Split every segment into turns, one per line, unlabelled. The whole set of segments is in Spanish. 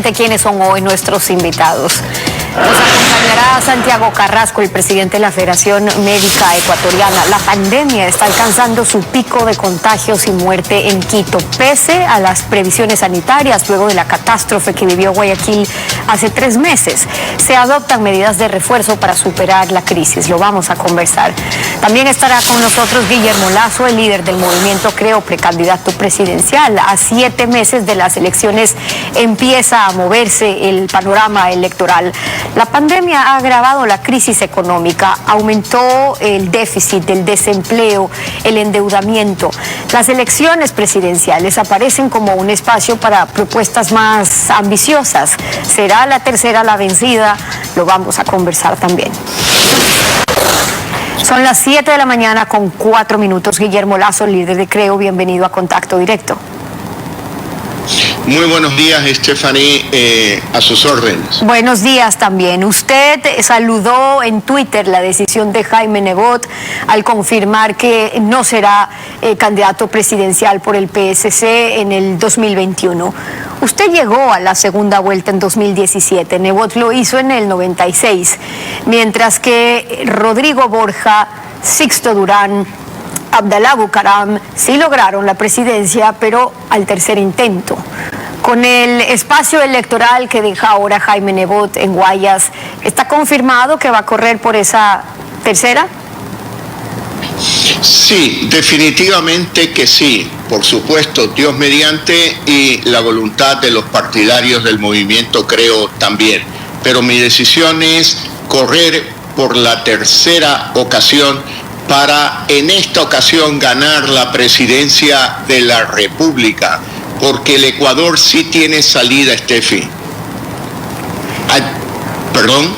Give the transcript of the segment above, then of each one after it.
rápidamente quiénes son hoy nuestros invitados. Nos acompañará Santiago Carrasco, el presidente de la Federación Médica Ecuatoriana. La pandemia está alcanzando su pico de contagios y muerte en Quito, pese a las previsiones sanitarias luego de la catástrofe que vivió Guayaquil hace 3 meses. Se adoptan medidas de refuerzo para superar la crisis. Lo vamos a conversar. También estará con nosotros Guillermo Lazo, el líder del movimiento Creo, precandidato presidencial. A 7 meses de las elecciones empieza a moverse el panorama electoral. La pandemia ha agravado la crisis económica, aumentó el déficit, el desempleo, el endeudamiento. Las elecciones presidenciales aparecen como un espacio para propuestas más ambiciosas. ¿Será la tercera la vencida? Lo vamos a conversar también. Son las 7 de la mañana con 4 minutos. Guillermo Lazo, líder de Creo, bienvenido a Contacto Directo.
Muy buenos días, Stephanie, a sus órdenes.
Buenos días también. Usted saludó en Twitter la decisión de Jaime Nebot al confirmar que no será candidato presidencial por el PSC en el 2021. Usted llegó a la segunda vuelta en 2017, Nebot lo hizo en el 96, mientras que Rodrigo Borja, Sixto Durán, Abdalá Bucaram sí lograron la presidencia, pero al tercer intento. Con el espacio electoral que deja ahora Jaime Nebot en Guayas, ¿está confirmado que va a correr por esa tercera?
Sí, definitivamente que sí. Por supuesto, Dios mediante, y la voluntad de los partidarios del movimiento Creo también. Pero mi decisión es correr por la tercera ocasión para en esta ocasión ganar la presidencia de la República, porque el Ecuador sí tiene salida, Steffi. Perdón.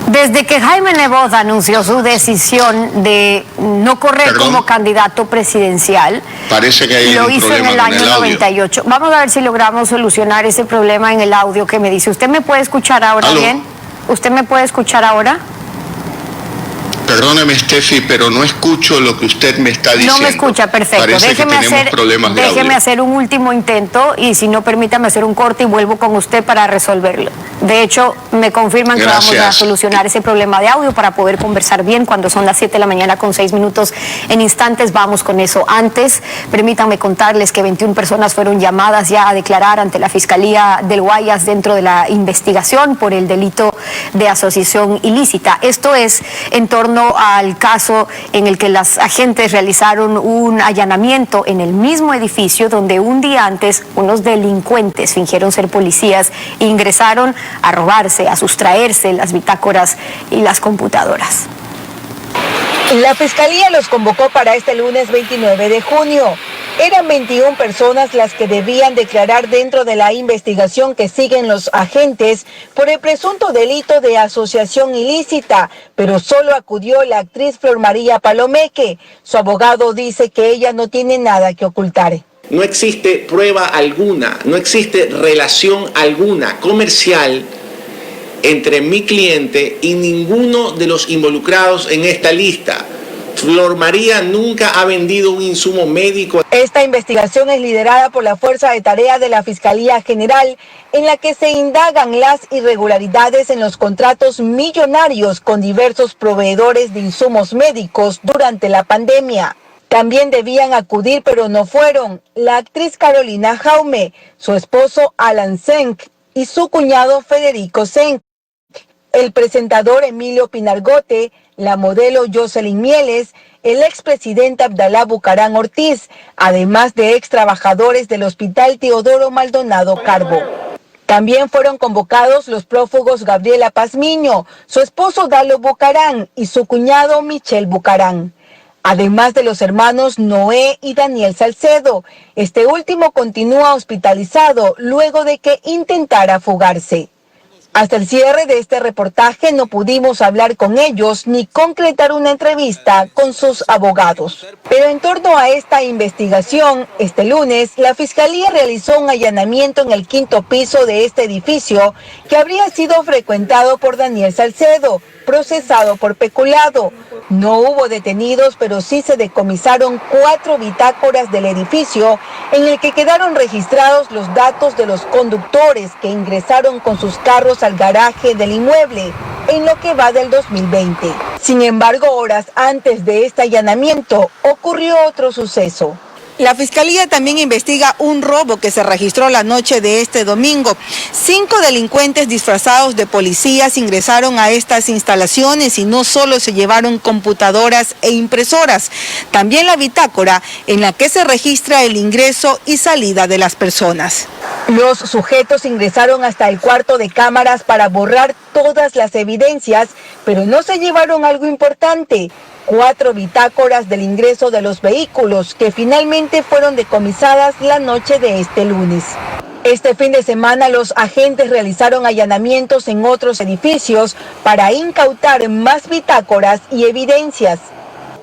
Desde que Jaime Nebot anunció su decisión de no correr como candidato presidencial,
parece que hay
lo
un
hizo en
problema
el
con
año
el audio.
98. Vamos a ver si logramos solucionar ese problema en el audio que me dice. ¿Usted me puede escuchar ahora bien? ¿Usted me puede escuchar ahora?
Perdóneme, Steffi, pero no escucho lo que usted me está diciendo.
No me escucha, perfecto.
Parece que tenemos problemas de audio.
Déjeme hacer un último intento y si no, permítame hacer un corte y vuelvo con usted para resolverlo. De hecho, me confirman que vamos a solucionar ese problema de audio para poder conversar bien cuando son las 7 de la mañana con 6 minutos. En instantes vamos con eso. Antes, permítanme contarles que 21 personas fueron llamadas ya a declarar ante la Fiscalía del Guayas dentro de la investigación por el delito de asociación ilícita. Esto es en torno al caso en el que las agentes realizaron un allanamiento en el mismo edificio donde un día antes unos delincuentes fingieron ser policías e ingresaron a robarse, a sustraerse las bitácoras y las computadoras.
La Fiscalía los convocó para este lunes 29 de junio. Eran 21 personas las que debían declarar dentro de la investigación que siguen los agentes por el presunto delito de asociación ilícita, pero solo acudió la actriz Flor María Palomeque. Su abogado dice que ella no tiene nada que ocultar.
No existe prueba alguna, no existe relación alguna comercial entre mi cliente y ninguno de los involucrados en esta lista. Flor María nunca ha vendido un insumo médico.
Esta investigación es liderada por la Fuerza de Tarea de la Fiscalía General, en la que se indagan las irregularidades en los contratos millonarios con diversos proveedores de insumos médicos durante la pandemia. También debían acudir, pero no fueron, la actriz Carolina Jaume, su esposo Alan Senk y su cuñado Federico Senk, el presentador Emilio Pinargote, la modelo Jocelyn Mieles, el expresidente Abdalá Bucaram Ortiz, además de ex trabajadores del Hospital Teodoro Maldonado Carbo. También fueron convocados los prófugos Gabriela Pazmiño, su esposo Dalo Bucaram y su cuñado Michel Bucaram, además de los hermanos Noé y Daniel Salcedo. Este último continúa hospitalizado luego de que intentara fugarse. Hasta el cierre de este reportaje no pudimos hablar con ellos ni concretar una entrevista con sus abogados. Pero en torno a esta investigación, este lunes, la Fiscalía realizó un allanamiento en el 5º piso de este edificio que habría sido frecuentado por Daniel Salcedo, procesado por peculado. No hubo detenidos, pero sí se decomisaron 4 bitácoras del edificio en el que quedaron registrados los datos de los conductores que ingresaron con sus carros al garaje del inmueble en lo que va del 2020. Sin embargo, horas antes de este allanamiento ocurrió otro suceso. La Fiscalía también investiga un robo que se registró la noche de este domingo. 5 delincuentes disfrazados de policías ingresaron a estas instalaciones y no solo se llevaron computadoras e impresoras, también la bitácora en la que se registra el ingreso y salida de las personas. Los sujetos ingresaron hasta el cuarto de cámaras para borrar todas las evidencias, pero no se llevaron algo importante: 4 bitácoras del ingreso de los vehículos que finalmente fueron decomisadas la noche de este lunes. Este fin de semana los agentes realizaron allanamientos en otros edificios para incautar más bitácoras y evidencias.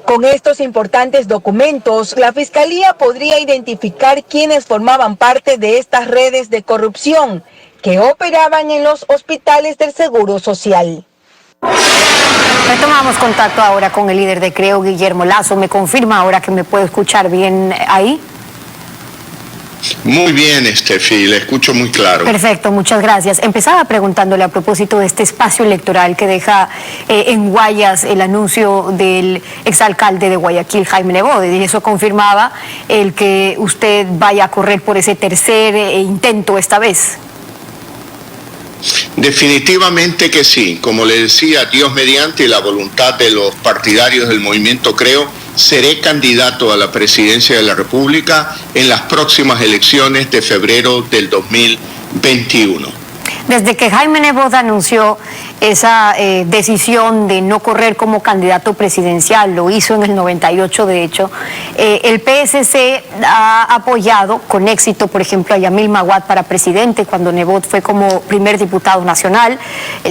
Con estos importantes documentos, la Fiscalía podría identificar quiénes formaban parte de estas redes de corrupción que operaban en los hospitales del Seguro Social.
Retomamos contacto ahora con el líder de Creo, Guillermo Lazo. ¿Me confirma ahora que me puedo escuchar bien ahí?
Muy bien, Estefi, le escucho muy claro.
Perfecto, muchas gracias. Empezaba preguntándole a propósito de este espacio electoral que deja en Guayas el anuncio del exalcalde de Guayaquil, Jaime Nebot, y eso confirmaba el que usted vaya a correr por ese tercer intento esta vez.
Definitivamente que sí. Como le decía, Dios mediante, y la voluntad de los partidarios del movimiento Creo, seré candidato a la presidencia de la República en las próximas elecciones de febrero del 2021.
Desde que Jaime Nebot anunció esa decisión de no correr como candidato presidencial, lo hizo en el 98 de hecho, el PSC ha apoyado con éxito, por ejemplo, a Yamil Maguad para presidente cuando Nebot fue como primer diputado nacional,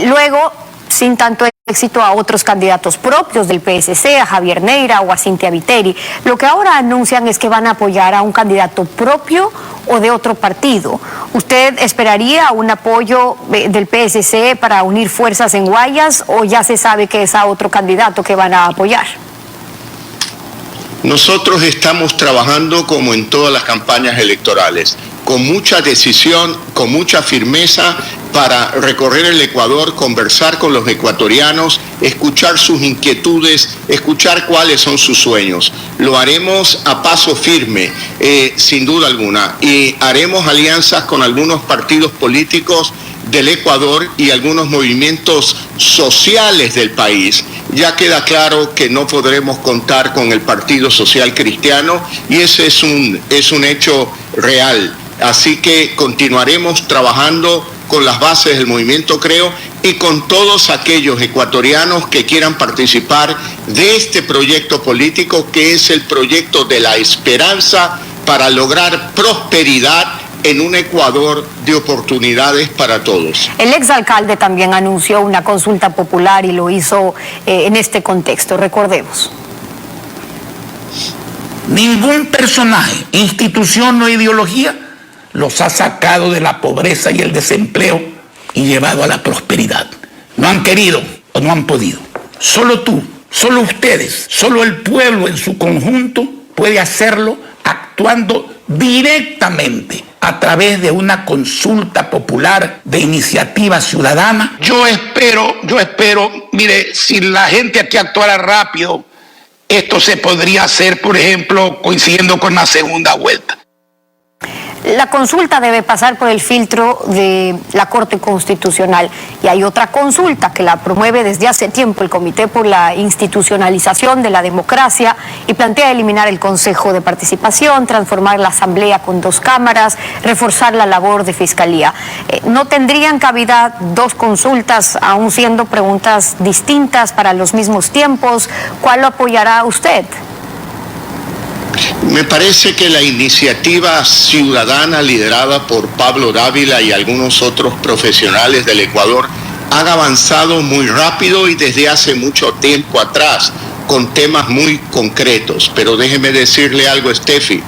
luego sin tanto éxito a otros candidatos propios del PSC, a Javier Neira o a Cintia Viteri. Lo que ahora anuncian es que van a apoyar a un candidato propio o de otro partido. ¿Usted esperaría un apoyo del PSC para unir fuerzas en Guayas o ya se sabe que es a otro candidato que van a apoyar?
Nosotros estamos trabajando como en todas las campañas electorales, con mucha decisión, con mucha firmeza, para recorrer el Ecuador, conversar con los ecuatorianos, escuchar sus inquietudes, escuchar cuáles son sus sueños. Lo haremos a paso firme, sin duda alguna, y haremos alianzas con algunos partidos políticos del Ecuador y algunos movimientos sociales del país. Ya queda claro que no podremos contar con el Partido Social Cristiano y ese es un hecho real. Así que continuaremos trabajando con las bases del movimiento Creo y con todos aquellos ecuatorianos que quieran participar de este proyecto político, que es el proyecto de la esperanza para lograr prosperidad en un Ecuador de oportunidades para todos.
El exalcalde también anunció una consulta popular y lo hizo en este contexto, recordemos.
Ningún personaje, institución o ideología los ha sacado de la pobreza y el desempleo y llevado a la prosperidad. No han querido o no han podido. Solo tú, solo ustedes, solo el pueblo en su conjunto puede hacerlo actuando directamente a través de una consulta popular de iniciativa ciudadana. Yo espero, mire, si la gente aquí actuara rápido, esto se podría hacer, por ejemplo, coincidiendo con la segunda vuelta.
La consulta debe pasar por el filtro de la Corte Constitucional y hay otra consulta que la promueve desde hace tiempo el Comité por la Institucionalización de la Democracia y plantea eliminar el Consejo de Participación, transformar la Asamblea con 2 cámaras, reforzar la labor de Fiscalía. ¿No tendrían cabida 2 consultas, aún siendo preguntas distintas para los mismos tiempos? ¿Cuál lo apoyará usted?
Me parece que la iniciativa ciudadana liderada por Pablo Dávila y algunos otros profesionales del Ecuador han avanzado muy rápido y desde hace mucho tiempo atrás con temas muy concretos. Pero déjeme decirle algo, Steffi.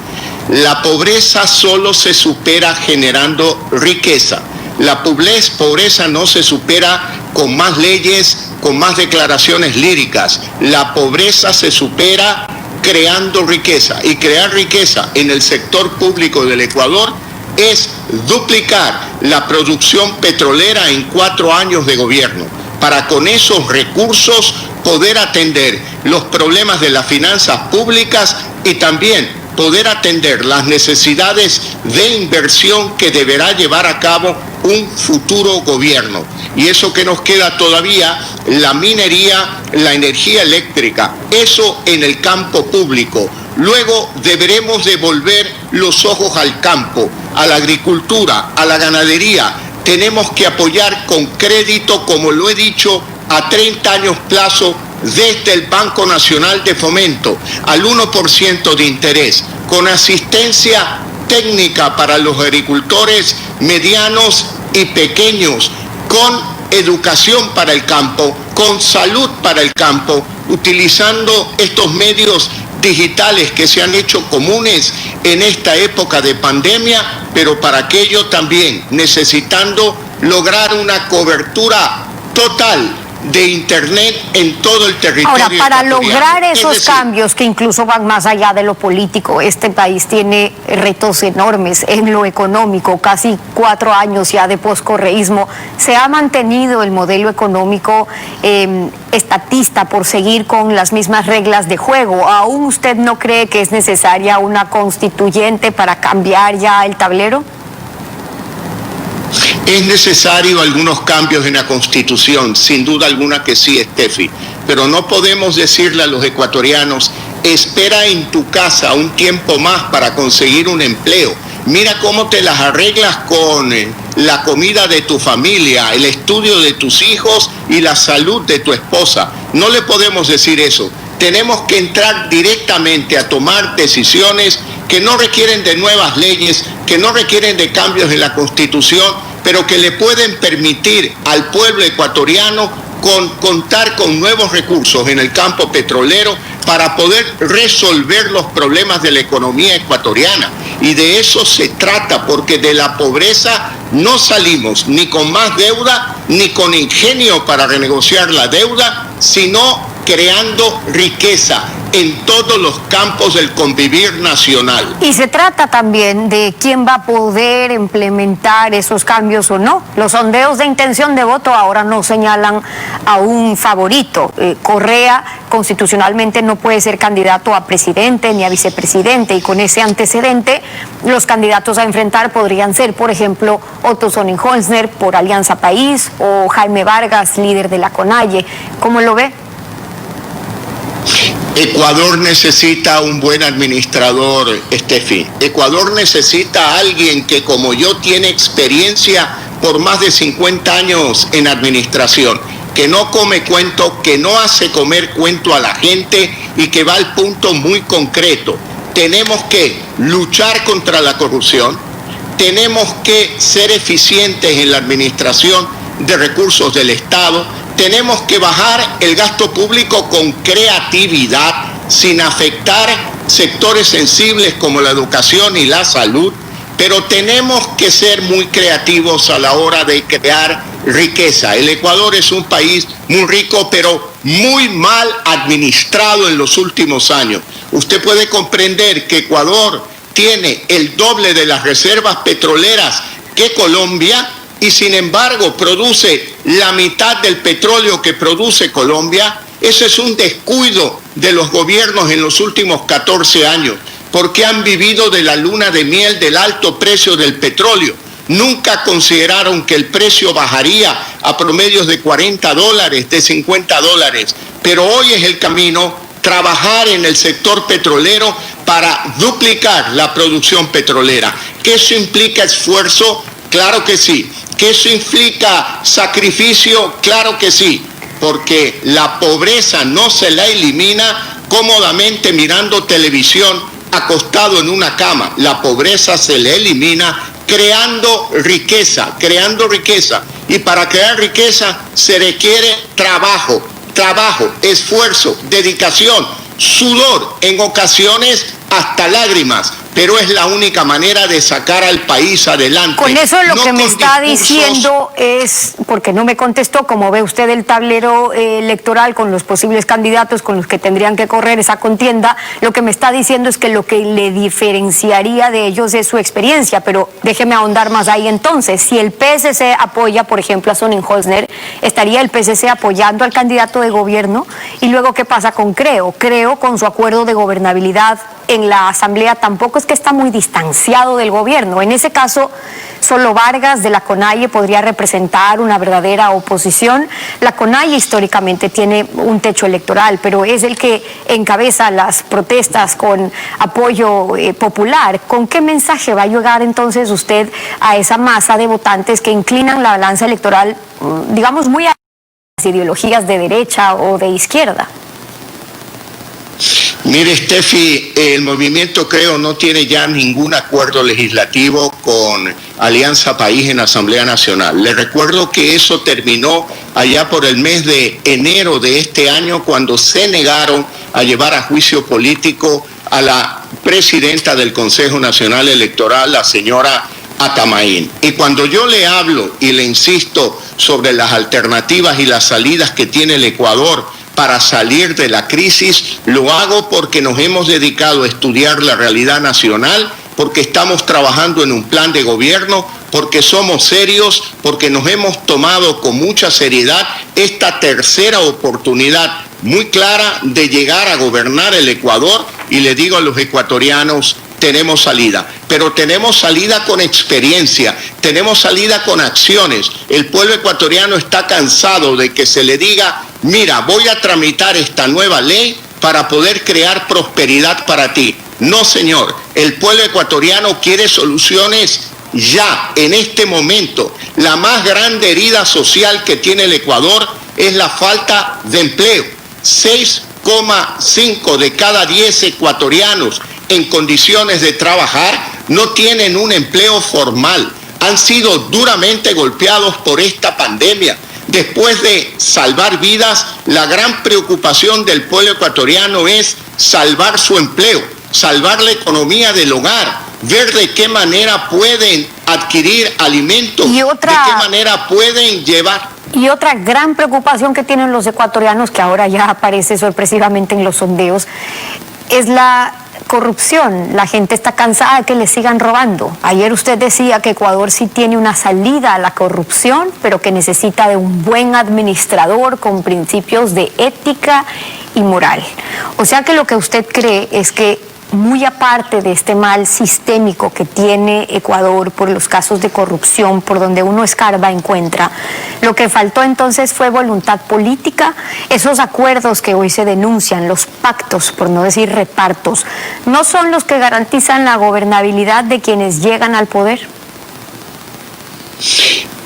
La pobreza solo se supera generando riqueza. La pobreza no se supera con más leyes, con más declaraciones líricas. La pobreza se supera creando riqueza. Y crear riqueza en el sector público del Ecuador es duplicar la producción petrolera en 4 años de gobierno, para con esos recursos poder atender los problemas de las finanzas públicas y también poder atender las necesidades de inversión que deberá llevar a cabo un futuro gobierno. Y eso que nos queda todavía, la minería, la energía eléctrica, eso en el campo público. Luego deberemos devolver los ojos al campo, a la agricultura, a la ganadería. Tenemos que apoyar con crédito, como lo he dicho, a 30 años plazo desde el Banco Nacional de Fomento al 1% de interés, con asistencia técnica para los agricultores medianos y pequeños, con educación para el campo, con salud para el campo, utilizando estos medios digitales que se han hecho comunes en esta época de pandemia, pero para aquello también necesitando lograr una cobertura total de Internet en todo el territorio.
Ahora, para
ecuatoriano.
lograr esos cambios que incluso van más allá de lo político, este país tiene retos enormes en lo económico, casi 4 años ya de poscorreísmo. ¿Se ha mantenido el modelo económico estatista por seguir con las mismas reglas de juego? ¿Aún usted no cree que es necesaria una constituyente para cambiar ya el tablero?
Es necesario algunos cambios en la Constitución, sin duda alguna que sí, Steffi, pero no podemos decirle a los ecuatorianos, espera en tu casa un tiempo más para conseguir un empleo. Mira cómo te las arreglas con la comida de tu familia, el estudio de tus hijos y la salud de tu esposa. No le podemos decir eso. Tenemos que entrar directamente a tomar decisiones que no requieren de nuevas leyes, que no requieren de cambios en la Constitución, pero que le pueden permitir al pueblo ecuatoriano contar con nuevos recursos en el campo petrolero para poder resolver los problemas de la economía ecuatoriana. Y de eso se trata, porque de la pobreza no salimos ni con más deuda, ni con ingenio para renegociar la deuda, sino creando riqueza en todos los campos del convivir nacional.
Y se trata también de quién va a poder implementar esos cambios o no. Los sondeos de intención de voto ahora no señalan a un favorito. Correa constitucionalmente no puede ser candidato a presidente ni a vicepresidente, y con ese antecedente los candidatos a enfrentar podrían ser, por ejemplo, Otto Sonnenholzner por Alianza País o Jaime Vargas, líder de la CONAIE. ¿Cómo lo ve?
Ecuador necesita un buen administrador, Steffi. Ecuador necesita a alguien que, como yo, tiene experiencia por más de 50 años en administración, que no come cuento, que no hace comer cuento a la gente y que va al punto muy concreto. Tenemos que luchar contra la corrupción, tenemos que ser eficientes en la administración de recursos del Estado, tenemos que bajar el gasto público con creatividad, sin afectar sectores sensibles como la educación y la salud, pero tenemos que ser muy creativos a la hora de crear riqueza. El Ecuador es un país muy rico, pero muy mal administrado en los últimos años. Usted puede comprender que Ecuador tiene el doble de las reservas petroleras que Colombia, y sin embargo produce la mitad del petróleo que produce Colombia. Ese es un descuido de los gobiernos en los últimos 14 años, porque han vivido de la luna de miel del alto precio del petróleo. Nunca consideraron que el precio bajaría a promedios de $40, de $50, pero hoy es el camino trabajar en el sector petrolero para duplicar la producción petrolera. ¿Que eso implica esfuerzo? Claro que sí. ¿Que eso implica sacrificio? Claro que sí, porque la pobreza no se la elimina cómodamente mirando televisión, acostado en una cama. La pobreza se le elimina creando riqueza. Y para crear riqueza se requiere trabajo, esfuerzo, dedicación, sudor, en ocasiones hasta lágrimas, pero es la única manera de sacar al país adelante.
Con eso lo que me está diciendo es, porque no me contestó, como ve usted el tablero electoral con los posibles candidatos con los que tendrían que correr esa contienda, lo que me está diciendo es que lo que le diferenciaría de ellos es su experiencia, pero déjeme ahondar más ahí entonces. Si el PSC apoya, por ejemplo, a Sonnenholzner, ¿estaría el PSC apoyando al candidato de gobierno? Y luego, ¿qué pasa con Creo? Creo, con su acuerdo de gobernabilidad en la Asamblea, tampoco es que está muy distanciado del gobierno. En ese caso, solo Vargas de la CONAIE podría representar una verdadera oposición. La CONAIE históricamente tiene un techo electoral, pero es el que encabeza las protestas con apoyo popular. ¿Con qué mensaje va a llegar entonces usted a esa masa de votantes que inclinan la balanza electoral, digamos, muy a las ideologías de derecha o de izquierda?
Mire, Steffi, el movimiento Creo no tiene ya ningún acuerdo legislativo con Alianza País en la Asamblea Nacional. Le recuerdo que eso terminó allá por el mes de enero de este año, cuando se negaron a llevar a juicio político a la presidenta del Consejo Nacional Electoral, la señora Atamaín. Y cuando yo le hablo y le insisto sobre las alternativas y las salidas que tiene el Ecuador para salir de la crisis, lo hago porque nos hemos dedicado a estudiar la realidad nacional, porque estamos trabajando en un plan de gobierno, porque somos serios, porque nos hemos tomado con mucha seriedad esta tercera oportunidad muy clara de llegar a gobernar el Ecuador. Y le digo a los ecuatorianos, tenemos salida, pero tenemos salida con experiencia, tenemos salida con acciones. El pueblo ecuatoriano está cansado de que se le diga: mira, voy a tramitar esta nueva ley para poder crear prosperidad para ti. No, señor, el pueblo ecuatoriano quiere soluciones ya, en este momento. La más grande herida social que tiene el Ecuador es la falta de empleo. 6,5 de cada 10 ecuatorianos en condiciones de trabajar no tienen un empleo formal. Han sido duramente golpeados por esta pandemia. Después de salvar vidas, la gran preocupación del pueblo ecuatoriano es salvar su empleo, salvar la economía del hogar, ver de qué manera pueden adquirir alimentos, de qué manera pueden llevar.
Y otra gran preocupación que tienen los ecuatorianos, que ahora ya aparece sorpresivamente en los sondeos, es la corrupción. La gente está cansada de que le sigan robando. Ayer usted decía que Ecuador sí tiene una salida a la corrupción, pero que necesita de un buen administrador con principios de ética y moral. O sea que lo que usted cree es que, muy aparte de este mal sistémico que tiene Ecuador por los casos de corrupción, por donde uno escarba encuentra, lo que faltó entonces fue voluntad política. Esos acuerdos que hoy se denuncian, los pactos, por no decir repartos, no son los que garantizan la gobernabilidad de quienes llegan al poder.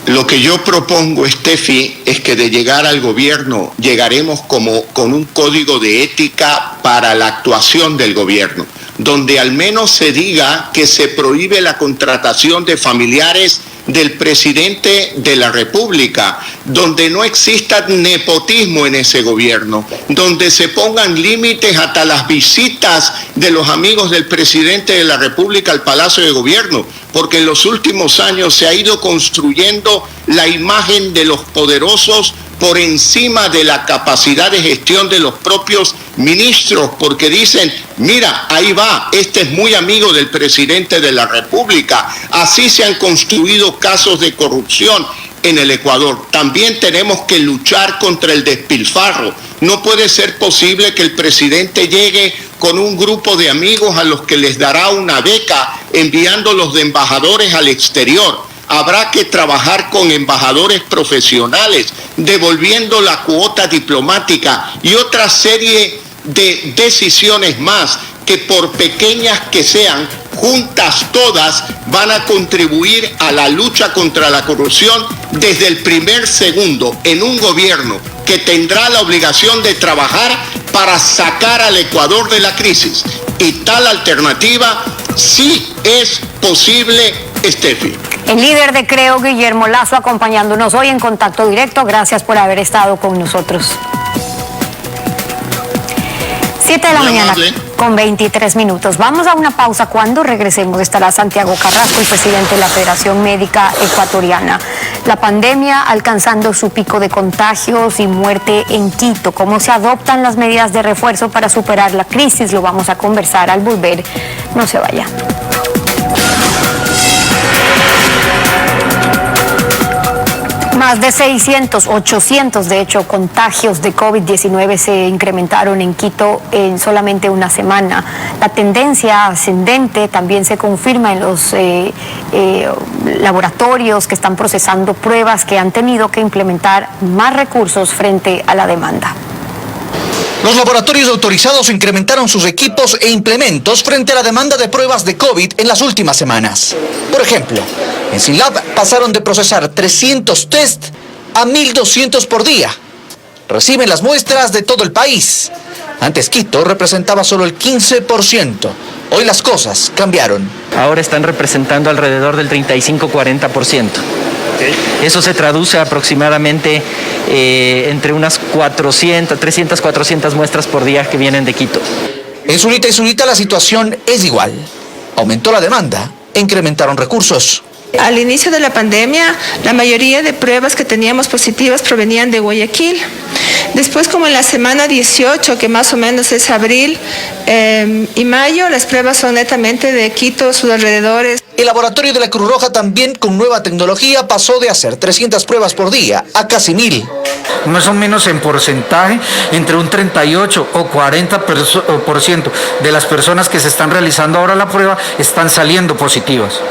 Lo que yo propongo, Steffi, es que de llegar al gobierno llegaremos con un código de ética para la actuación del gobierno, donde al menos se diga que se prohíbe la contratación de familiares del presidente de la República, donde no exista nepotismo en ese gobierno, donde se pongan límites hasta las visitas de los amigos del presidente de la República al Palacio de Gobierno, porque en los últimos años se ha ido construyendo la imagen de los poderosos por encima de la capacidad de gestión de los propios ministros, porque dicen: mira, ahí va, este es muy amigo del presidente de la República. Así se han construido casos de corrupción en el Ecuador. También tenemos que luchar contra el despilfarro. No puede ser posible que el presidente llegue con un grupo de amigos a los que les dará una beca, enviándolos de embajadores al exterior. Habrá que trabajar con embajadores profesionales, devolviendo la cuota diplomática y otra serie de decisiones más que, por pequeñas que sean, juntas todas van a contribuir a la lucha contra la corrupción desde el primer segundo, en un gobierno que tendrá la obligación de trabajar para sacar al Ecuador de la crisis. y tal alternativa sí es posible, Steffi.
El líder de Creo, Guillermo Lazo, acompañándonos hoy en Contacto Directo. Gracias por haber estado con nosotros. 7 de la mañana con 23 minutos. Vamos a una pausa. Cuando regresemos estará Santiago Carrasco, el presidente de la Federación Médica Ecuatoriana. La pandemia alcanzando su pico de contagios y muerte en Quito. ¿Cómo se adoptan las medidas de refuerzo para superar la crisis? Lo vamos a conversar al volver. No se vaya. Más de 800 de hecho, contagios de COVID-19 se incrementaron en Quito en solamente una semana. La tendencia ascendente también se confirma en los laboratorios que están procesando pruebas que han tenido que implementar más recursos frente a la demanda.
Los laboratorios autorizados incrementaron sus equipos e implementos frente a la demanda de pruebas de COVID en las últimas semanas. Por ejemplo, en SYNLAB pasaron de procesar 300 test a 1.200 por día. Reciben las muestras de todo el país. Antes Quito representaba solo el 15%. Hoy las cosas cambiaron.
Ahora están representando alrededor del 35-40%. Eso se traduce aproximadamente entre unas 300-400 muestras por día que vienen de Quito.
En Sunita y Sunita la situación es igual. Aumentó la demanda e incrementaron recursos.
Al inicio de la pandemia, la mayoría de pruebas que teníamos positivas provenían de Guayaquil. Después, como en la semana 18, que más o menos es abril y mayo, las pruebas son netamente de Quito, sus alrededores.
El laboratorio de la Cruz Roja también con nueva tecnología pasó de hacer 300 pruebas por día a casi 1.000.
Más o menos en porcentaje, entre un 38 o 40% de las personas que se están realizando ahora la prueba están saliendo positivas.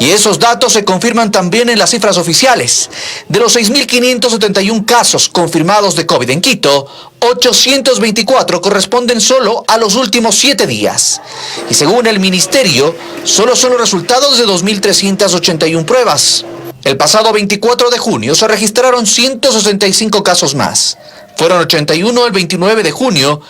Y esos datos se confirman también en las cifras oficiales. De los 6.571 casos confirmados de COVID en Quito, 824 corresponden solo a los últimos 7 días. Y según el ministerio, solo son los resultados de 2.381 pruebas. El pasado 24 de junio se registraron 165 casos más. Fueron 81 el 29 de junio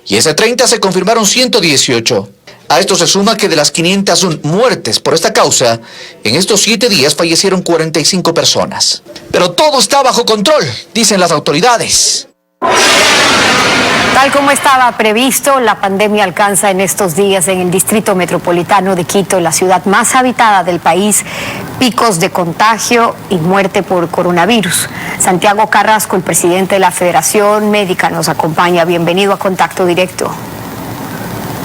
y ese 30 se confirmaron 118. A esto se suma que de las 501 muertes por esta causa, en estos 7 días fallecieron 45 personas. Pero todo está bajo control, dicen las autoridades.
Tal como estaba previsto, la pandemia alcanza en estos días en el distrito metropolitano de Quito, la ciudad más habitada del país, picos de contagio y muerte por coronavirus. Santiago Carrasco, el presidente de la Federación Médica, nos acompaña. Bienvenido a Contacto Directo.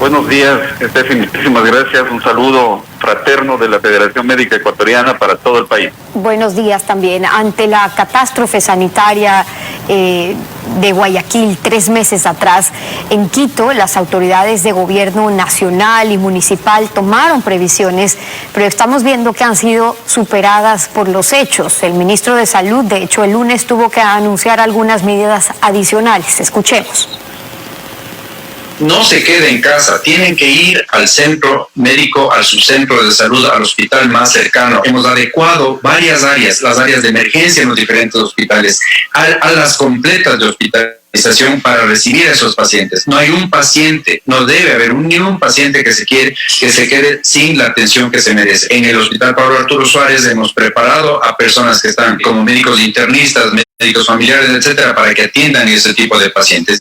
Buenos días, Steffi, muchísimas gracias. Un saludo fraterno de la Federación Médica Ecuatoriana para todo el país.
Buenos días también. Ante la catástrofe sanitaria de Guayaquil 3 meses atrás, en Quito las autoridades de gobierno nacional y municipal tomaron previsiones, pero estamos viendo que han sido superadas por los hechos. El ministro de Salud, de hecho, el lunes tuvo que anunciar algunas medidas adicionales. Escuchemos.
No se quede en casa, tienen que ir al centro médico, al subcentro de salud, al hospital más cercano. Hemos adecuado varias áreas, las áreas de emergencia en los diferentes hospitales, a las completas de hospitalización para recibir a esos pacientes. No hay un paciente, no debe haber ni un paciente que se quede sin la atención que se merece. En el Hospital Pablo Arturo Suárez hemos preparado a personas que están como médicos internistas, médicos familiares, etcétera, para que atiendan ese tipo de pacientes.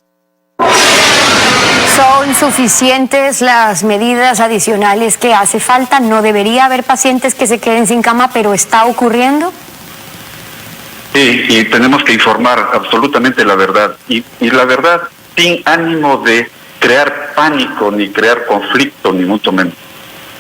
¿Son suficientes las medidas adicionales que hace falta? ¿No debería haber pacientes que se queden sin cama, pero está ocurriendo?
Sí, y tenemos que informar absolutamente la verdad. Y la verdad sin ánimo de crear pánico, ni crear conflicto, ni mucho menos.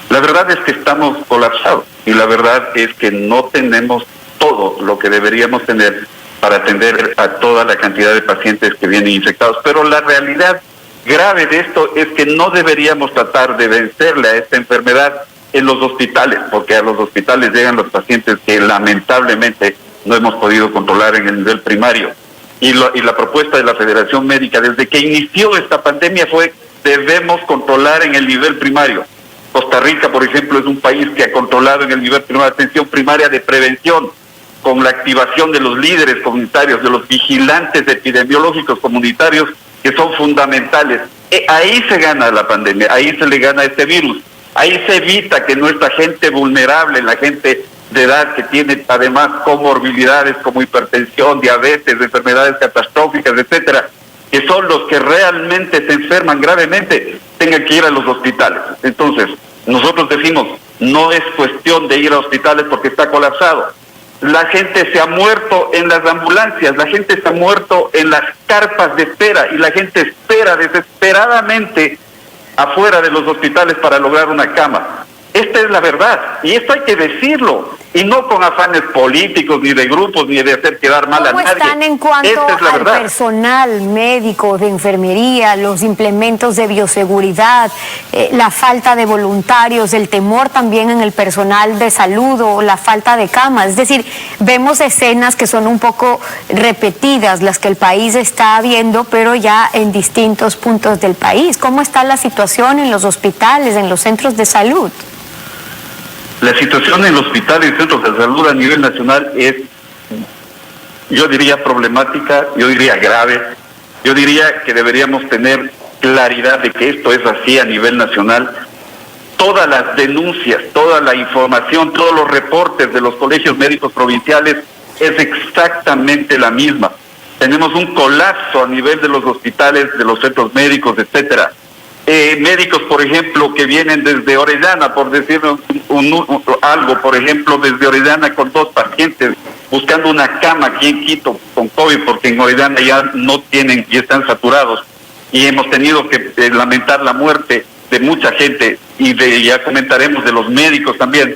La verdad es que estamos colapsados y la verdad es que no tenemos todo lo que deberíamos tener para atender a toda la cantidad de pacientes que vienen infectados. Pero la realidad grave de esto es que no deberíamos tratar de vencerle a esta enfermedad en los hospitales, porque a los hospitales llegan los pacientes que lamentablemente no hemos podido controlar en el nivel primario. Y la propuesta de la Federación Médica desde que inició esta pandemia fue: debemos controlar en el nivel primario. Costa Rica, por ejemplo, es un país que ha controlado en el nivel primario, atención primaria de prevención, con la activación de los líderes comunitarios, de los vigilantes epidemiológicos comunitarios, que son fundamentales. Ahí se gana la pandemia, ahí se le gana este virus, ahí se evita que nuestra gente vulnerable, la gente de edad que tiene además comorbilidades como hipertensión, diabetes, enfermedades catastróficas, etcétera, que son los que realmente se enferman gravemente, tengan que ir a los hospitales. Entonces, nosotros decimos, no es cuestión de ir a hospitales porque está colapsado. La gente se ha muerto en las ambulancias, la gente se ha muerto en las carpas de espera y la gente espera desesperadamente afuera de los hospitales para lograr una cama. Esta es la verdad y esto hay que decirlo y no con afanes políticos ni de grupos ni de hacer quedar mal a nadie.
¿Cómo están en cuanto al personal médico, de enfermería, los implementos de bioseguridad, la falta de voluntarios, el temor también en el personal de salud o la falta de camas? Es decir, vemos escenas que son un poco repetidas, las que el país está viendo, pero ya en distintos puntos del país. ¿Cómo está la situación en los hospitales, en los centros de salud?
La situación en los hospitales y centros de salud a nivel nacional es, yo diría, problemática, yo diría grave, yo diría que deberíamos tener claridad de que esto es así a nivel nacional. Todas las denuncias, toda la información, todos los reportes de los colegios médicos provinciales es exactamente la misma. Tenemos un colapso a nivel de los hospitales, de los centros médicos, etcétera. Médicos, por ejemplo, que vienen desde Orellana, por decir algo, por ejemplo, desde Orellana con 2 pacientes, buscando una cama aquí en Quito con COVID, porque en Orellana ya no tienen y están saturados. Y hemos tenido que lamentar la muerte de mucha gente, y ya comentaremos de los médicos también.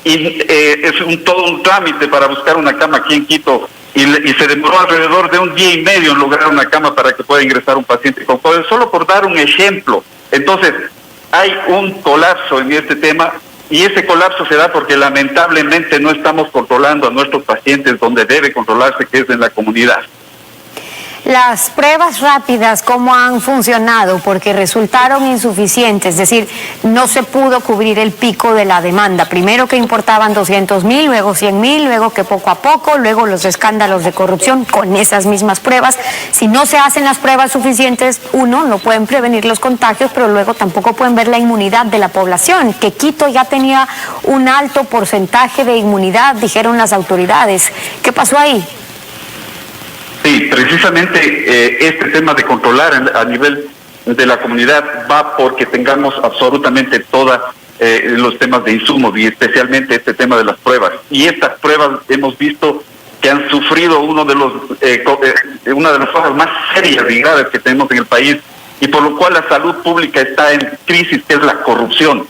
Y es todo un trámite para buscar una cama aquí en Quito, y se demoró alrededor de 1 día y medio en lograr una cama para que pueda ingresar un paciente con COVID, solo por dar un ejemplo. Entonces, hay un colapso en este tema, y ese colapso se da porque lamentablemente no estamos controlando a nuestros pacientes donde debe controlarse, que es en la comunidad.
Las pruebas rápidas, ¿cómo han funcionado? Porque resultaron insuficientes, es decir, no se pudo cubrir el pico de la demanda. Primero que importaban 200.000, luego 100.000, luego que poco a poco, luego los escándalos de corrupción con esas mismas pruebas. Si no se hacen las pruebas suficientes, uno, no pueden prevenir los contagios, pero luego tampoco pueden ver la inmunidad de la población, que Quito ya tenía un alto porcentaje de inmunidad, dijeron las autoridades. ¿Qué pasó ahí?
Sí, precisamente este tema de controlar a nivel de la comunidad va porque tengamos absolutamente todos los temas de insumos y especialmente este tema de las pruebas. Y estas pruebas hemos visto que han sufrido una de las cosas más serias y graves que tenemos en el país, y por lo cual la salud pública está en crisis, que es la corrupción.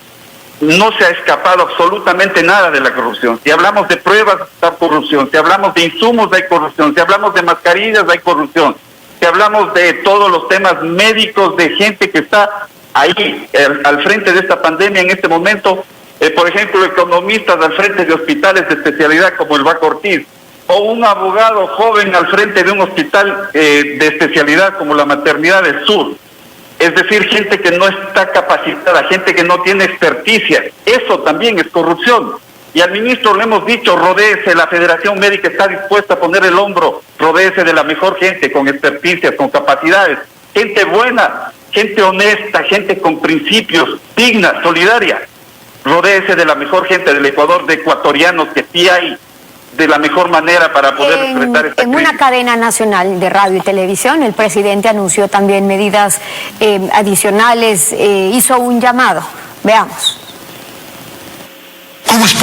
No se ha escapado absolutamente nada de la corrupción. Si hablamos de pruebas, hay corrupción. Si hablamos de insumos, hay corrupción. Si hablamos de mascarillas, hay corrupción. Si hablamos de todos los temas médicos, de gente que está ahí al frente de esta pandemia en este momento, por ejemplo, economistas al frente de hospitales de especialidad como el Baco Ortiz, o un abogado joven al frente de un hospital de especialidad como la Maternidad del Sur. Es decir, gente que no está capacitada, gente que no tiene experticia. Eso también es corrupción. Y al ministro le hemos dicho, rodéese, la Federación Médica está dispuesta a poner el hombro, rodéese de la mejor gente, con experticias, con capacidades, gente buena, gente honesta, gente con principios, digna, solidaria. Rodéese de la mejor gente del Ecuador, de ecuatorianos que sí hay, de la mejor manera para poder enfrentar esta crisis.
En una cadena nacional de radio y televisión, el presidente anunció también medidas adicionales, hizo un llamado. Veamos.
¿Cómo es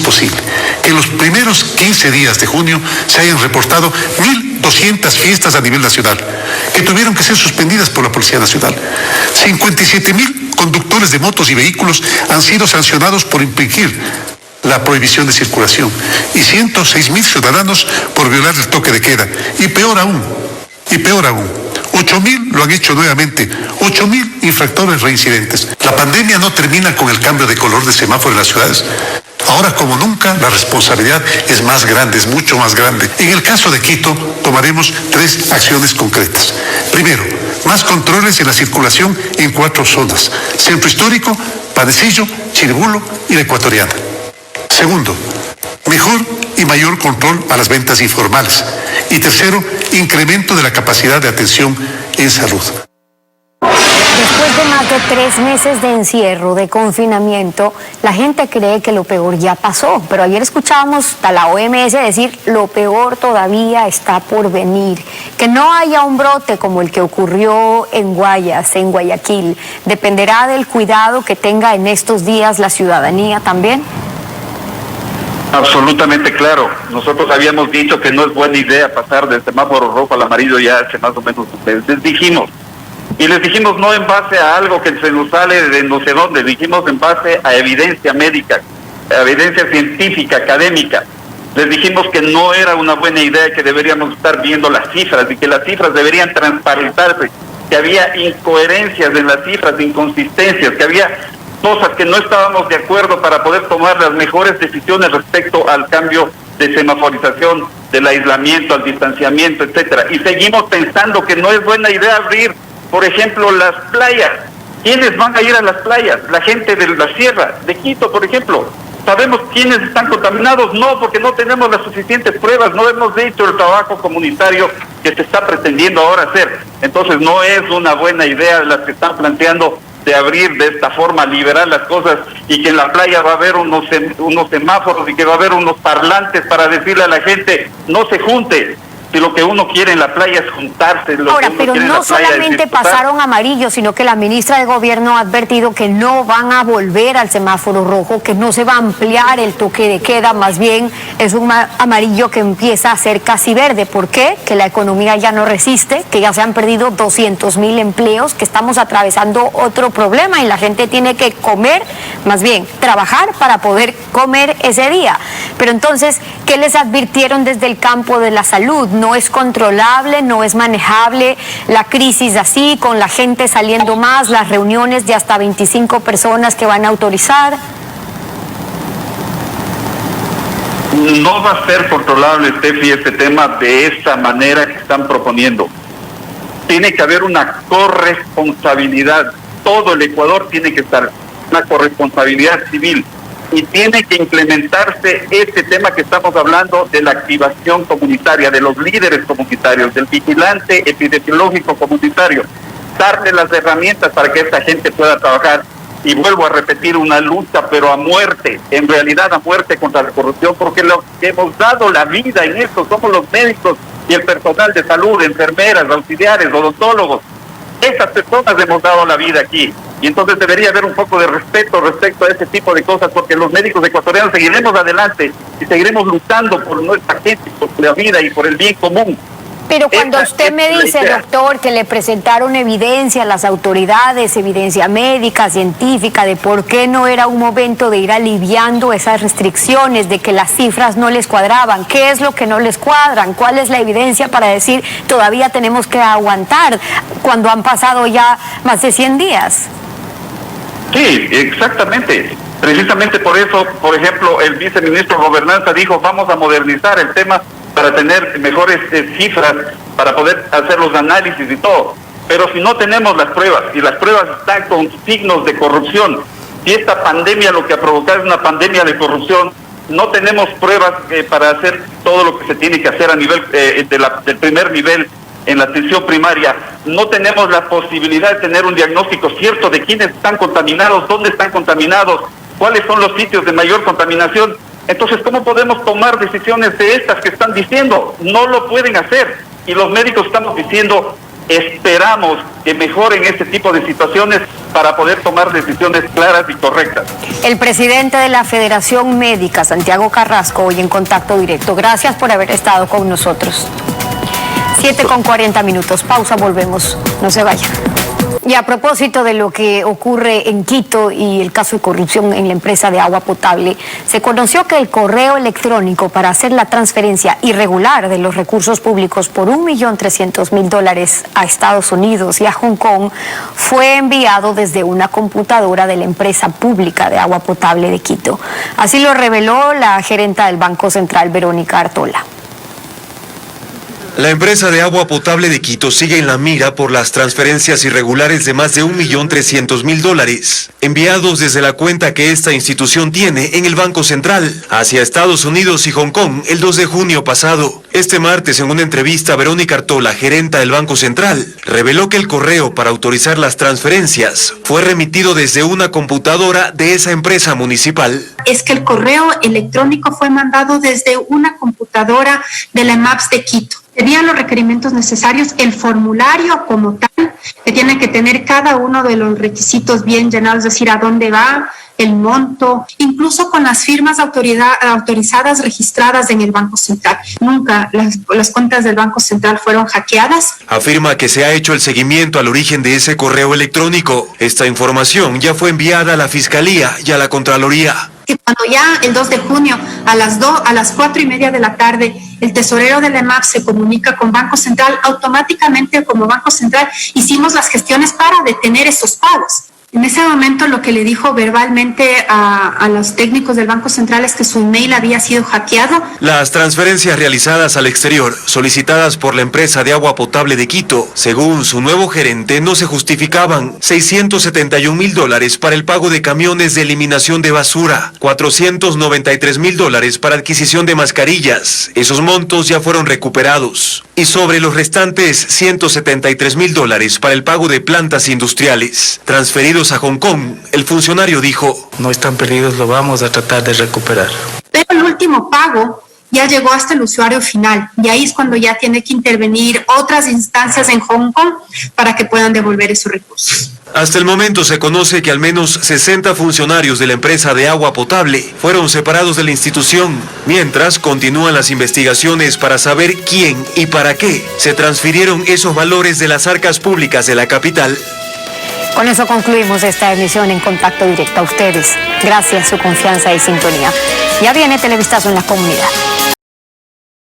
posible que en los primeros 15 días de junio se hayan reportado 1.200 fiestas a nivel nacional, que tuvieron que ser suspendidas por la Policía Nacional? 57.000 conductores de motos y vehículos han sido sancionados por infringir la prohibición de circulación, y 106.000 ciudadanos por violar el toque de queda. Y peor aún, 8.000 lo han hecho nuevamente, 8.000 infractores reincidentes. La pandemia no termina con el cambio de color de semáforo en las ciudades. Ahora, como nunca, la responsabilidad es más grande, es mucho más grande. En el caso de Quito, tomaremos 3 acciones concretas. Primero, más controles en la circulación en 4 zonas: Centro Histórico, Panecillo, Chiribulo y la Ecuatoriana. Segundo, mejor y mayor control a las ventas informales. Y tercero, incremento de la capacidad de atención en salud.
Después de más de 3 meses de encierro, de confinamiento, la gente cree que lo peor ya pasó. Pero ayer escuchábamos a la OMS decir lo peor todavía está por venir. Que no haya un brote como el que ocurrió en Guayas, en Guayaquil, dependerá del cuidado que tenga en estos días la ciudadanía también.
Absolutamente claro. Nosotros habíamos dicho que no es buena idea pasar del semáforo rojo al amarillo ya hace más o menos un mes. Les dijimos no en base a algo que se nos sale de no sé dónde, dijimos en base a evidencia médica, a evidencia científica, académica. Les dijimos que no era una buena idea, que deberíamos estar viendo las cifras y que las cifras deberían transparentarse, que había incoherencias en las cifras, inconsistencias, que había cosas que no estábamos de acuerdo para poder tomar las mejores decisiones respecto al cambio de semaforización, del aislamiento, al distanciamiento, etcétera. Y seguimos pensando que no es buena idea abrir, por ejemplo, las playas. ¿Quiénes van a ir a las playas? La gente de la sierra, de Quito, por ejemplo. ¿Sabemos quiénes están contaminados? No, porque no tenemos las suficientes pruebas, no hemos hecho el trabajo comunitario que se está pretendiendo ahora hacer. Entonces no es una buena idea las que están planteando de abrir de esta forma, liberar las cosas, y que en la playa va a haber unos semáforos y que va a haber unos parlantes para decirle a la gente no se junte. Si lo que uno quiere en la playa es juntarse.
Ahora, pero no solamente pasaron amarillo, sino que la ministra de Gobierno ha advertido que no van a volver al semáforo rojo, que no se va a ampliar el toque de queda, más bien es un amarillo que empieza a ser casi verde. ¿Por qué? Que la economía ya no resiste, que ya se han perdido 200.000 empleos, que estamos atravesando otro problema y la gente tiene que comer, más bien trabajar para poder comer ese día. Pero entonces, ¿qué les advirtieron desde el campo de la salud? No es controlable, no es manejable la crisis así, con la gente saliendo más, las reuniones de hasta 25 personas que van a autorizar.
No va a ser controlable, Steffi, este tema de esta manera que están proponiendo. Tiene que haber una corresponsabilidad. Todo el Ecuador tiene que estar, una corresponsabilidad civil. Y tiene que implementarse este tema que estamos hablando de la activación comunitaria, de los líderes comunitarios, del vigilante epidemiológico comunitario, darle las herramientas para que esta gente pueda trabajar. Y vuelvo a repetir, una lucha, pero a muerte, en realidad a muerte contra la corrupción, porque lo que hemos dado la vida en esto somos los médicos y el personal de salud, enfermeras, auxiliares, odontólogos. Esas personas hemos dado la vida aquí. Y entonces debería haber un poco de respeto respecto a ese tipo de cosas, porque los médicos ecuatorianos seguiremos adelante y seguiremos luchando por nuestra gente, por la vida y por el bien común.
Pero cuando usted me dice, doctor, que le presentaron evidencia a las autoridades, evidencia médica, científica, de por qué no era un momento de ir aliviando esas restricciones, de que las cifras no les cuadraban, ¿qué es lo que no les cuadran? ¿Cuál es la evidencia para decir todavía tenemos que aguantar cuando han pasado ya más de 100 días?
Sí, exactamente. Precisamente por eso, por ejemplo, el viceministro de Gobernanza dijo, vamos a modernizar el tema para tener mejores cifras, para poder hacer los análisis y todo. Pero si no tenemos las pruebas, y las pruebas están con signos de corrupción, si esta pandemia lo que ha provocado es una pandemia de corrupción, no tenemos pruebas para hacer todo lo que se tiene que hacer a nivel del primer nivel en la atención primaria, no tenemos la posibilidad de tener un diagnóstico cierto de quiénes están contaminados, dónde están contaminados, cuáles son los sitios de mayor contaminación. Entonces, ¿cómo podemos tomar decisiones de estas que están diciendo? No lo pueden hacer. Y los médicos estamos diciendo, esperamos que mejoren este tipo de situaciones para poder tomar decisiones claras y correctas.
El presidente de la Federación Médica, Santiago Carrasco, hoy en Contacto Directo. Gracias por haber estado con nosotros. 7:40. Pausa, volvemos. No se vayan. Y a propósito de lo que ocurre en Quito y el caso de corrupción en la empresa de agua potable, se conoció que el correo electrónico para hacer la transferencia irregular de los recursos públicos por $1.300.000 a Estados Unidos y a Hong Kong fue enviado desde una computadora de la empresa pública de agua potable de Quito. Así lo reveló la gerenta del Banco Central, Verónica Artola.
La empresa de agua potable de Quito sigue en la mira por las transferencias irregulares de más de $1.300.000 enviados desde la cuenta que esta institución tiene en el Banco Central hacia Estados Unidos y Hong Kong el 2 de junio pasado. Este martes, en una entrevista, Verónica Artola, gerenta del Banco Central, reveló que el correo para autorizar las transferencias fue remitido desde una computadora de esa empresa municipal.
Es que el correo electrónico fue mandado desde una computadora de la EMAPS de Quito. Tenían los requerimientos necesarios, el formulario como tal, que tiene que tener cada uno de los requisitos bien llenados, es decir, a dónde va, el monto, incluso con las firmas autorizadas registradas en el Banco Central. Nunca las cuentas del Banco Central fueron hackeadas.
Afirma que se ha hecho el seguimiento al origen de ese correo electrónico. Esta información ya fue enviada a la Fiscalía y a la Contraloría.
Que cuando ya el 2 de junio a las 4:30 de la tarde el tesorero de la EMAP se comunica con Banco Central, automáticamente como Banco Central hicimos las gestiones para detener esos pagos. En ese momento lo que le dijo verbalmente a los técnicos del Banco Central es que su email había sido hackeado.
Las transferencias realizadas al exterior, solicitadas por la empresa de agua potable de Quito, según su nuevo gerente, no se justificaban. $671.000 para el pago de camiones de eliminación de basura, $493.000 para adquisición de mascarillas. Esos montos ya fueron recuperados. Y sobre los restantes $173.000 para el pago de plantas industriales, transferidos a Hong Kong, el funcionario dijo:
no están perdidos, lo vamos a tratar de recuperar.
Pero el último pago ya llegó hasta el usuario final y ahí es cuando ya tiene que intervenir otras instancias en Hong Kong para que puedan devolver esos recursos.
Hasta el momento se conoce que al menos 60 funcionarios de la empresa de agua potable fueron separados de la institución, mientras continúan las investigaciones para saber quién y para qué se transfirieron esos valores de las arcas públicas de la capital.
Con eso concluimos esta emisión en Contacto Directo. A ustedes, gracias, su confianza y sintonía. Ya viene Televistazo en la Comunidad.